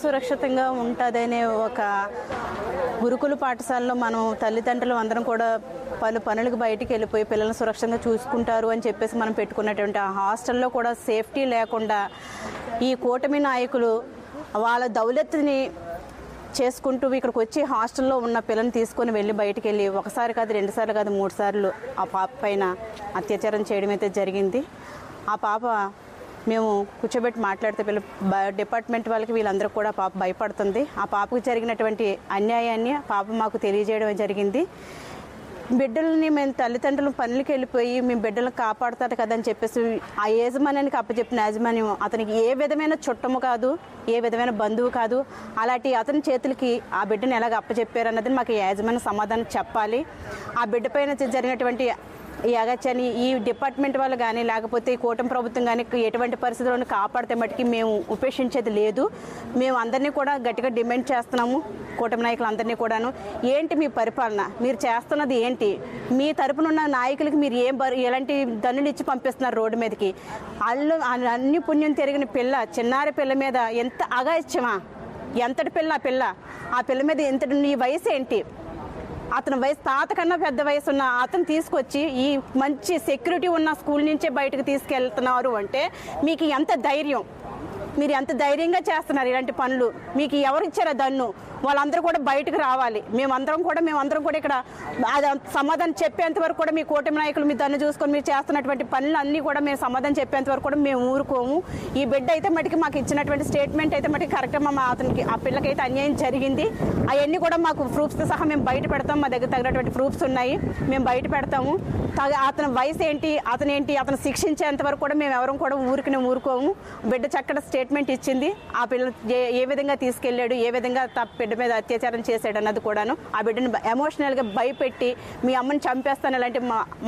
సురక్షితంగా ఉంటుందనే ఒక గురుకుల పాఠశాలలో మనం తల్లిదండ్రులు అందరం కూడా పలు పనులకు బయటికి వెళ్ళిపోయి పిల్లలను సురక్షితంగా చూసుకుంటారు అని చెప్పేసి మనం పెట్టుకున్నటువంటి ఆ హాస్టల్లో కూడా సేఫ్టీ లేకుండా ఈ కూటమి నాయకులు వాళ్ళ దౌలత్ని చేసుకుంటూ ఇక్కడికి వచ్చి హాస్టల్లో ఉన్న పిల్లల్ని తీసుకొని వెళ్ళి బయటికి వెళ్ళి ఒకసారి కాదు, 2 సార్లు కాదు, 3 సార్లు ఆ పాప పైన అత్యాచారం చేయడం అయితే జరిగింది. ఆ పాప మేము కూర్చోబెట్టి మాట్లాడితే డిపార్ట్మెంట్ వాళ్ళకి వీళ్ళందరూ కూడా పాప భయపడుతుంది. ఆ పాపకు జరిగినటువంటి అన్యాయాన్ని పాప మాకు తెలియజేయడం జరిగింది. బిడ్డలని మేము తల్లిదండ్రులు పనులకి వెళ్ళిపోయి మేము బిడ్డలను కాపాడుతారు కదా అని చెప్పేసి ఆ యాజమాన్యానికి అప్పచెప్పిన యాజమాన్యం అతనికి ఏ విధమైన చుట్టము కాదు, ఏ విధమైన బంధువు కాదు. అలాంటి అతని చేతులకి ఆ బిడ్డను ఎలాగ అప్పచెప్పారు అన్నది మాకు యాజమాన్యం సమాధానం చెప్పాలి. ఆ బిడ్డ పైన జరిగినటువంటి ఈ అగత్యాన్ని ఈ డిపార్ట్మెంట్ వాళ్ళు కానీ లేకపోతే ఈ కూటమి ప్రభుత్వం కానీ ఎటువంటి పరిస్థితులను కాపాడితే మటుకి మేము ఉపేక్షించేది లేదు. మేము అందరినీ కూడా గట్టిగా డిమాండ్ చేస్తున్నాము. కూటమి నాయకులు అందరినీ కూడాను, ఏంటి మీ పరిపాలన, మీరు చేస్తున్నది ఏంటి, మీ తరపునున్న నాయకులకి మీరు ఎలాంటి దన్నులు ఇచ్చి పంపిస్తున్నారు రోడ్డు మీదకి. అన్ని పుణ్యం తిరిగిన పిల్ల, చిన్నారి పిల్ల మీద ఎంత అగాయిత్యమా, ఎంతటి పిల్ల ఆ పిల్ల మీద ఎంతటి, నీ వయసు ఏంటి, అతని వయసు తాత కన్నా పెద్ద వయసు ఉన్న అతను తీసుకొచ్చి ఈ మంచి సెక్యూరిటీ ఉన్న స్కూల్ నుంచే బయటకు తీసుకెళ్తున్నారు అంటే మీకు ఎంత ధైర్యం, మీరు ఎంత ధైర్యంగా చేస్తున్నారు ఇలాంటి పనులు. మీకు ఎవరు ఇచ్చారో దన్ను, వాళ్ళందరూ కూడా బయటకు రావాలి. మేమందరం కూడా ఇక్కడ సమాధానం చెప్పేంత వరకు కూడా మీ కూటమి నాయకులు మీ దన్ను చూసుకొని మీరు చేస్తున్నటువంటి పనులు అన్నీ కూడా మేము సమాధానం చెప్పేంత వరకు కూడా మేము ఊరుకోము. ఈ బిడ్డ అయితే మటుకి మాకు ఇచ్చినటువంటి స్టేట్మెంట్ అయితే మటుకి కరెక్ట్గా అతనికి ఆ పిల్లకైతే అన్యాయం జరిగింది. అవన్నీ కూడా మాకు ప్రూఫ్స్తో సహా మేము బయట పెడతాం. మా దగ్గర తగినటువంటి ప్రూఫ్స్ ఉన్నాయి, మేము బయట పెడతాము. అతని వయసు ఏంటి, అతను శిక్షించేంత వరకు కూడా మేము ఎవరం కూడా ఊరుకోము. బిడ్డ చక్కటి స్టేట్మెంట్ ఇచ్చింది. ఆ పిల్ల ఏ విధంగా తీసుకెళ్ళాడు, ఏ విధంగా బిడ్డ మీద అత్యాచారం చేశాడు అన్నది కూడాను. ఆ బిడ్డను ఎమోషనల్గా భయపెట్టి మీ అమ్మని చంపేస్తాను అలాంటి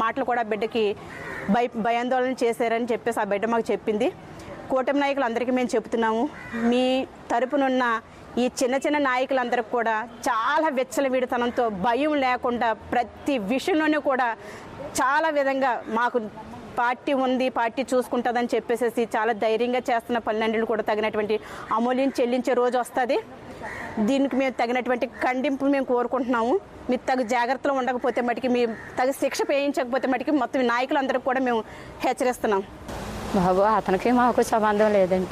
మాటలు కూడా బిడ్డకి భయాందోళన చేశారని చెప్పేసి ఆ బిడ్డ మాకు చెప్పింది. కూటమి నాయకులు అందరికీ మేము చెబుతున్నాము, మీ తరపునున్న ఈ చిన్న నాయకులందరికీ కూడా చాలా విచ్చలవిడితనంతో భయం లేకుండా ప్రతి విషయంలోనూ కూడా చాలా విధంగా మాకు పార్టీ ఉంది, పార్టీ చూసుకుంటుందని చెప్పేసి చాలా ధైర్యంగా చేస్తున్న పల్లెండ్రులు కూడా తగినటువంటి అమూల్యం చెల్లించే రోజు వస్తుంది. దీనికి మేము తగినటువంటి ఖండింపు మేము కోరుకుంటున్నాము. మీరు తగు జాగ్రత్తలో ఉండకపోతే మటుకి, మీరు తగు శిక్ష వేయించకపోతే మటుకి మొత్తం నాయకులందరికీ కూడా మేము హెచ్చరిస్తున్నాం. బాబు అతనికి మాకు సంబంధం లేదండి.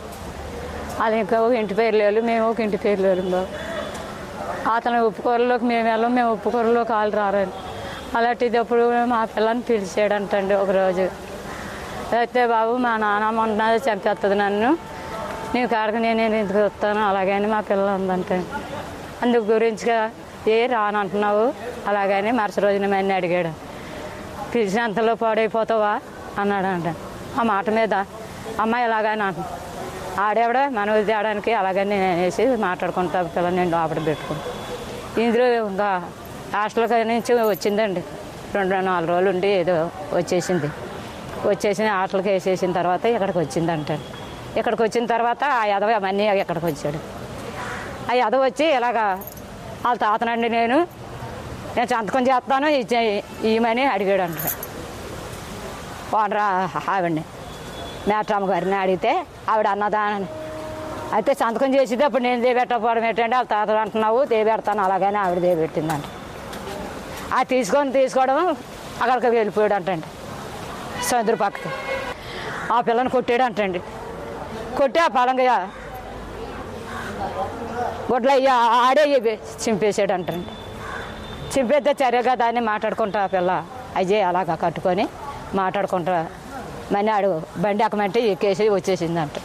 అది ఇంకా ఒక ఇంటి పేరు లేదు, మేము ఒక ఇంటి పేరు లేదు బాబు. అతను ఉప్పుకూరలోకి మేము వెళ్ళాం, మేము ఉప్పుకూరలోకి వాళ్ళు రారండి. అలాంటిది అప్పుడు మా పిల్లని పిలిచాడంటండి ఒకరోజు. అయితే బాబు మా నాన్న మొన్న చంపేస్తుంది నన్ను, నీ కాడకు నేను ఎందుకు వస్తాను అలాగని మా పిల్ల ఉందంటే, అందుకు గురించిగా రానంటున్నావు అలాగని మరుసటి రోజున మన్ని అడిగాడు. పిలిచినంతలో పాడైపోతావా అన్నాడంట. ఆ మాట మీద అమ్మాయి ఎలాగని అంట ఆడేవిడ మనవి తేడానికి అలాగని నేను అనేసి మాట్లాడుకుంటా పిల్లలు నేను లోపల పెట్టుకుని ఇందులో ఇంకా హాస్టల్కి నుంచి వచ్చిందండి. 2-4 రోజులు ఉండి ఏదో వచ్చేసింది. హాస్టల్కి వేసేసిన తర్వాత ఇక్కడికి వచ్చిందంట. ఇక్కడికి వచ్చిన తర్వాత ఆ యదవ మన్నీ ఇక్కడికి వచ్చాడు. ఆ యదవ వచ్చి ఇలాగా వాళ్ళ తాతనండి నేను సంతకం చేస్తాను ఇవ్వమని అడిగాడు అంట. వాడరా ఆవిడని మేట్రమ్మ గారిని అడిగితే ఆవిడ అన్నదానని అయితే సంతకం చేసేది అప్పుడు నేను దేబెట్టకపోవడం ఏంటంటే వాళ్ళ తాతలు అంటున్నావు దేబెడతాను అలాగని ఆవిడ దేబెట్టిందంట. ఆ తీసుకోవడం అక్కడికి వెళ్ళిపోయాడు అంటండి. సముద్ర పక్కకి ఆ పిల్లని కొట్టాడు అంటండి. కొట్టి ఆ పలంగా గుడ్ల ఆడే చింపేసాడు అంటండి. చింపేస్తే చర్యగా దాన్ని మాట్లాడుకుంటా ఆ పిల్ల అజయ్ అలాగా కట్టుకొని మాట్లాడుకుంటా మనీ ఆడు బండి ఎక్కమంటే ఎక్కేసి వచ్చేసిందంట.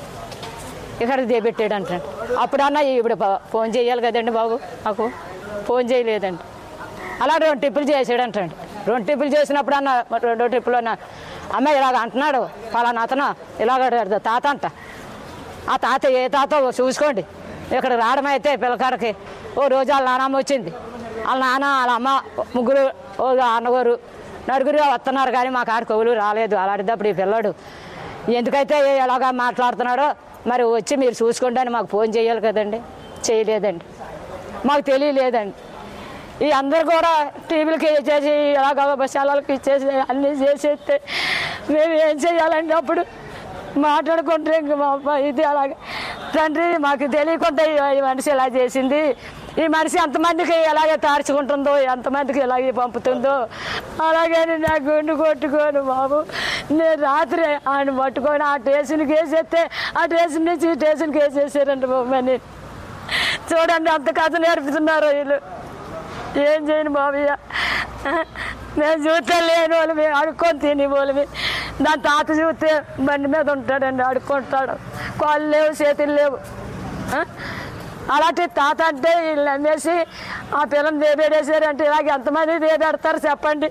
ఇక్కడికి దేబెట్టాడు అంటండి. అప్పుడన్నా ఇప్పుడు ఫోన్ చేయాలి కదండి బాబు, నాకు ఫోన్ చేయలేదండి. అలా 2 ట్రిప్పులు చేసాడంటండి. 2 ట్రిప్పులు చేసినప్పుడు అన్న 2 ట్రిప్పులు అన్న అమ్మాయి ఇలాగ అంటున్నాడు పలానా అతను ఇలాగ తాత అంట. ఆ తాత ఏ తాత చూసుకోండి. ఇక్కడ రావడం అయితే పిల్లకాడకి ఓ రోజు వాళ్ళ నాన్నమ్మ వచ్చింది, వాళ్ళ నాన్న వాళ్ళ అమ్మ ముగ్గురు ఓ అన్నగారు నలుగురు వస్తున్నారు కానీ మా కాడికి ఎవరు రాలేదు. అలాంటిదప్పుడు ఈ పిల్లడు ఎందుకైతే ఎలాగా మాట్లాడుతున్నాడో మరి వచ్చి మీరు చూసుకోండి అని మాకు ఫోన్ చేయాలి కదండి. చేయలేదండి, మాకు తెలియలేదండి. ఈ అందరు కూడా టీవీలకి ఇచ్చేసి ఎలాగ బస్సాలకి ఇచ్చేసి అన్నీ చేసేస్తే మేము ఏం చేయాలండి? అప్పుడు మాట్లాడుకుంటే ఇంక మా ఇది అలాగే తండ్రి మాకు తెలియకుండా ఈ మనిషి ఇలా చేసింది, ఈ మనిషి ఎంతమందికి ఎలాగే తార్చుకుంటుందో, ఎంతమందికి ఎలాగే పంపుతుందో, అలాగే నా గుండు కొట్టుకోను బాబు. నేను రాత్రి ఆయన పట్టుకొని ఆ స్టేషన్కి వేసేస్తే ఆ స్టేషన్ నుంచి ఈ స్టేషన్కి వేసేసారండి బాబు. అని చూడండి అంత కథ నేర్పుతున్నారు వీళ్ళు. ఏం చేయను బాబయ్య, నేను చూస్తే లేని వాళ్ళు మేము అడుక్కొని తిని వాళ్ళమి. నా తాత చూస్తే బండి మీద ఉంటాడండి, అడుక్కుంటాడు, కాళ్ళు లేవు చేతులు లేవు. అలాంటి తాత అంటే వీళ్ళు నమ్మేసి ఆ పిల్లని దేబేడేసారంటే ఇలాగ ఎంతమంది దేబెడతారు చెప్పండి.